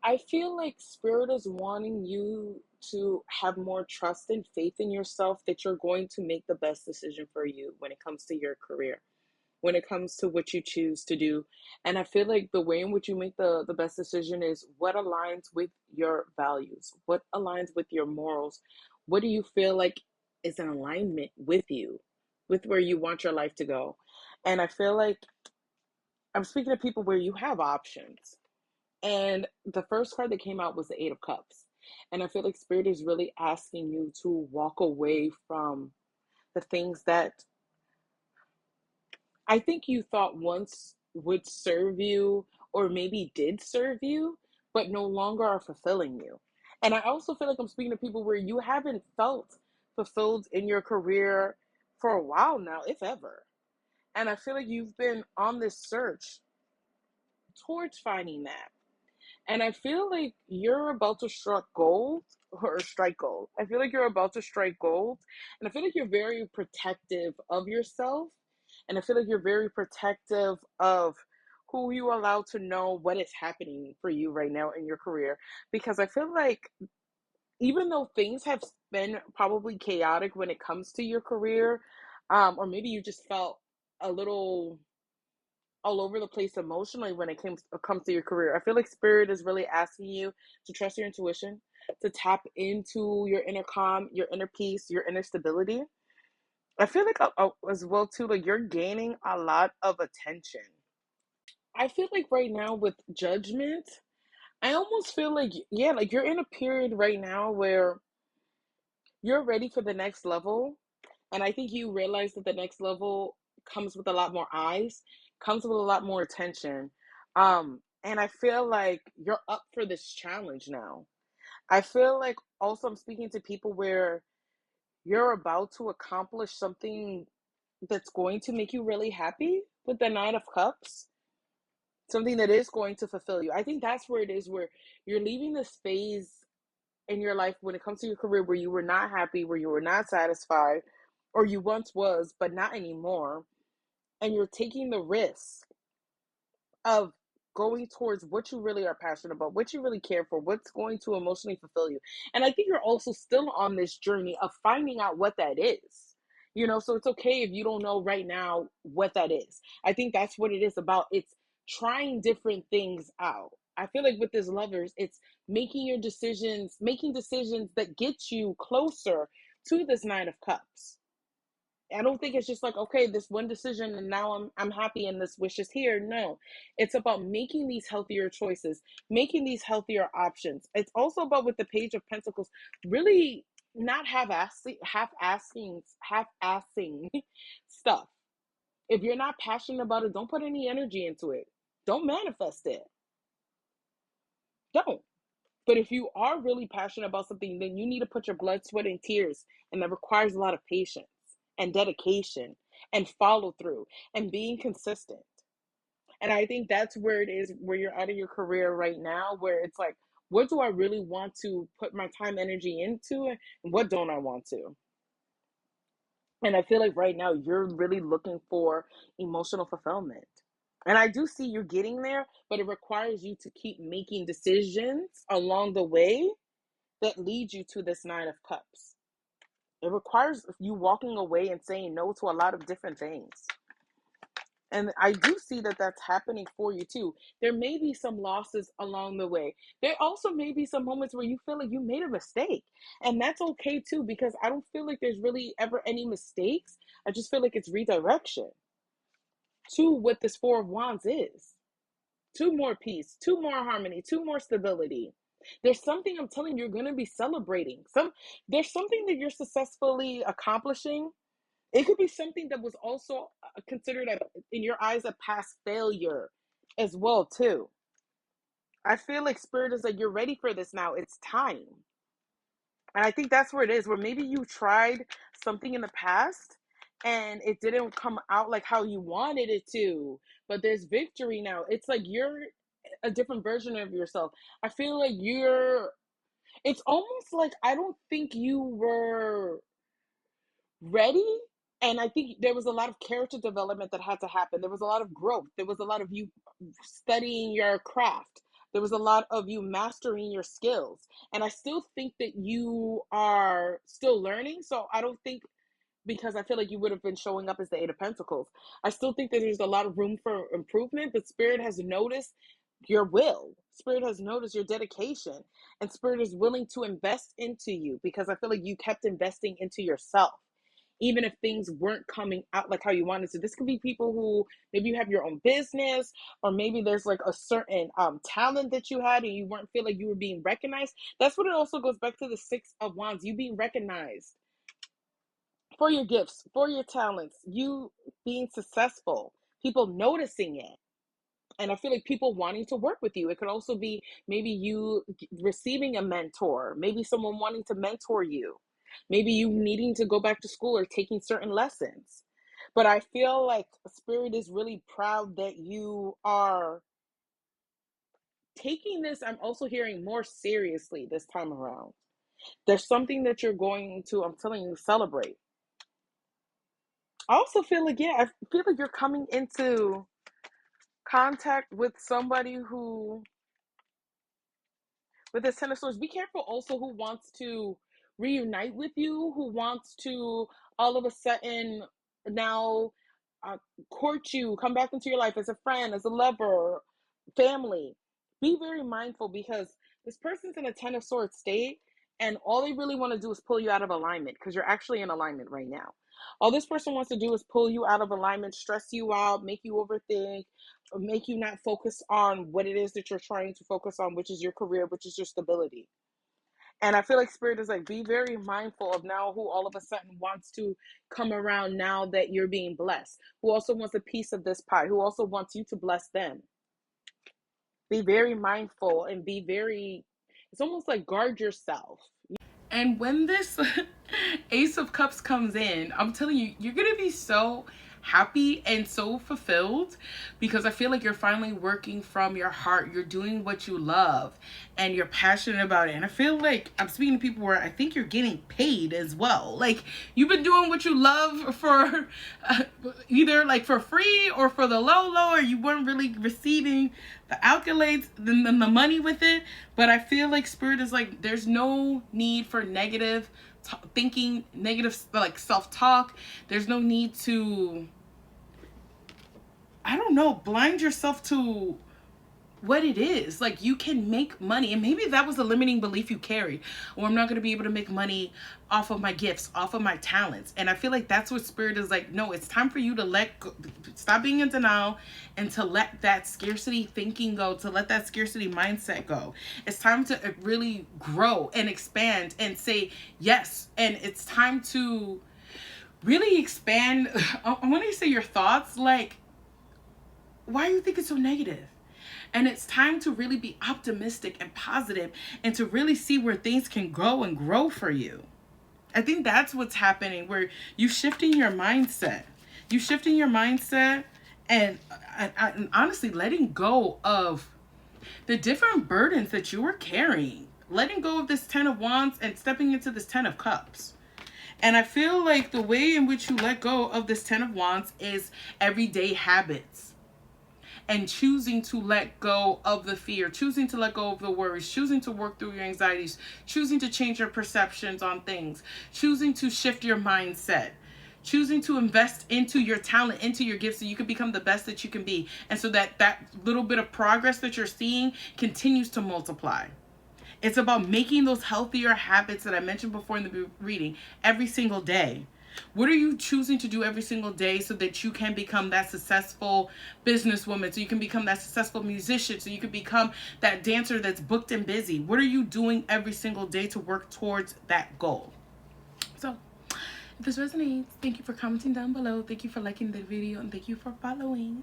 I feel like Spirit is wanting you to have more trust and faith in yourself that you're going to make the best decision for you when it comes to your career, when it comes to what you choose to do. And I feel like the way in which you make the best decision is what aligns with your values, what aligns with your morals. What do you feel like is in alignment with you, with where you want your life to go? And I feel like I'm speaking to people where you have options. And the first card that came out was the Eight of Cups. And I feel like Spirit is really asking you to walk away from the things that I think you thought once would serve you or maybe did serve you, but no longer are fulfilling you. And I also feel like I'm speaking to people where you haven't felt fulfilled in your career for a while now, if ever. And I feel like you've been on this search towards finding that. And I feel like you're about to strike gold or strike gold. I feel like you're about to strike gold. And I feel like you're very protective of yourself. And I feel like you're very protective of who you allow to know what is happening for you right now in your career. Because I feel like even though things have been probably chaotic when it comes to your career, or maybe you just felt a little all over the place emotionally when it comes to your career. I feel like Spirit is really asking you to trust your intuition, to tap into your inner calm, your inner peace, your inner stability. I feel like as well too, like you're gaining a lot of attention. I feel like right now with judgment, I almost feel like yeah, like you're in a period right now where you're ready for the next level. And I think you realize that the next level comes with a lot more eyes, comes with a lot more attention. And I feel like you're up for this challenge now. I feel like also I'm speaking to people where you're about to accomplish something that's going to make you really happy with the Nine of Cups, something that is going to fulfill you. I think that's where it is, where you're leaving this phase in your life when it comes to your career where you were not happy, where you were not satisfied, or you once was, but not anymore. And you're taking the risk of going towards what you really are passionate about, what you really care for, what's going to emotionally fulfill you. And I think you're also still on this journey of finding out what that is. So it's okay if you don't know right now what that is. I think that's what it is about. It's trying different things out. I feel like with this lovers, it's making decisions that get you closer to this Nine of Cups. I don't think it's just like, okay, this one decision and now I'm happy and this wish is here. No. It's about making these healthier choices, making these healthier options. It's also about with the Page of Pentacles, really not half assing stuff. If you're not passionate about it, don't put any energy into it. Don't manifest it. Don't. But if you are really passionate about something, then you need to put your blood, sweat, and tears. And that requires a lot of patience and dedication and follow through and being consistent. And I think that's where it is, where you're out of your career right now, where it's like, what do I really want to put my time, energy into, and what don't I want to? And I feel like right now you're really looking for emotional fulfillment. And I do see you're getting there, but it requires you to keep making decisions along the way that lead you to this Nine of Cups. It requires you walking away and saying no to a lot of different things. And I do see that that's happening for you too. There may be some losses along the way. There also may be some moments where you feel like you made a mistake. And that's okay too, because I don't feel like there's really ever any mistakes. I just feel like it's redirection to what this Four of Wands is. To more peace, to more harmony, to more stability. There's something I'm telling you, you're going to be celebrating. There's something that you're successfully accomplishing. It could be something that was also considered in your eyes a past failure as well too. I feel like Spirit is like, you're ready for this now. It's time. And I think that's where it is, where maybe you tried something in the past and it didn't come out like how you wanted it to, but there's victory now. It's like you're a different version of yourself. I feel like it's almost like I don't think you were ready. And I think there was a lot of character development that had to happen. There was a lot of growth. There was a lot of you studying your craft, There was a lot of you mastering your skills. And I still think that you are still learning. So I don't think, because I feel like you would have been showing up as the Eight of Pentacles, I still think that there's a lot of room for improvement, but Spirit has noticed your will. Spirit has noticed your dedication, and Spirit is willing to invest into you because I feel like you kept investing into yourself. Even if things weren't coming out like how you wanted to. This could be people who maybe you have your own business, or maybe there's like a certain talent that you had and you weren't feel like you were being recognized. That's what it also goes back to the Six of Wands, you being recognized for your gifts, for your talents, you being successful, people noticing it. And I feel like people wanting to work with you. It could also be maybe you receiving a mentor, maybe someone wanting to mentor you, maybe you needing to go back to school or taking certain lessons. But I feel like Spirit is really proud that you are taking this, I'm also hearing, more seriously this time around. There's something that you're going to, I'm telling you, celebrate. I also feel like, yeah, I feel like you're coming into contact with somebody who, with this Ten of Swords, be careful also who wants to reunite with you, who wants to all of a sudden now uh, court you, come back into your life as a friend, as a lover, family. Be very mindful because this person's in a Ten of Swords state, and all they really want to do is pull you out of alignment because you're actually in alignment right now. All this person wants to do is pull you out of alignment, stress you out, make you overthink, make you not focus on what it is that you're trying to focus on, which is your career, which is your stability. And I feel like Spirit is like, be very mindful of now who all of a sudden wants to come around now that you're being blessed, who also wants a piece of this pie, who also wants you to bless them. Be very mindful and be very, it's almost like guard yourself. And when this Ace of Cups comes in, I'm telling you, you're going to be so happy and so fulfilled because I feel like you're finally working from your heart. You're doing what you love and you're passionate about it. And I feel like I'm speaking to people where I think you're getting paid as well. Like you've been doing what you love for either like for free or for the low, or you weren't really receiving the accolades, the money with it. But I feel like Spirit is like, there's no need for negative thinking, negative like self-talk. There's no need to, I don't know, blind yourself to what it is. Like you can make money, and maybe that was a limiting belief you carried, or I'm not going to be able to make money off of my gifts, off of my talents. And I feel like that's what Spirit is like, no, it's time for you to let go, stop being in denial, and to let that scarcity thinking go, to let that scarcity mindset go. It's time to really grow and expand and say yes. And it's time to really expand. I want to say your thoughts, like, why do you think it's so negative? And it's time to really be optimistic and positive and to really see where things can go and grow for you. I think that's what's happening, where you shifting your mindset. You shifting your mindset and honestly letting go of the different burdens that you were carrying. Letting go of this Ten of Wands and stepping into this Ten of Cups. And I feel like the way in which you let go of this Ten of Wands is everyday habits. And choosing to let go of the fear, choosing to let go of the worries, choosing to work through your anxieties, choosing to change your perceptions on things, choosing to shift your mindset, choosing to invest into your talent, into your gifts, so you can become the best that you can be. And so that little bit of progress that you're seeing continues to multiply. It's about making those healthier habits that I mentioned before in the reading every single day. What are you choosing to do every single day so that you can become that successful businesswoman, so you can become that successful musician, so you can become that dancer that's booked and busy? What are you doing every single day to work towards that goal? So if this resonates, thank you for commenting down below. Thank you for liking the video, and thank you for following.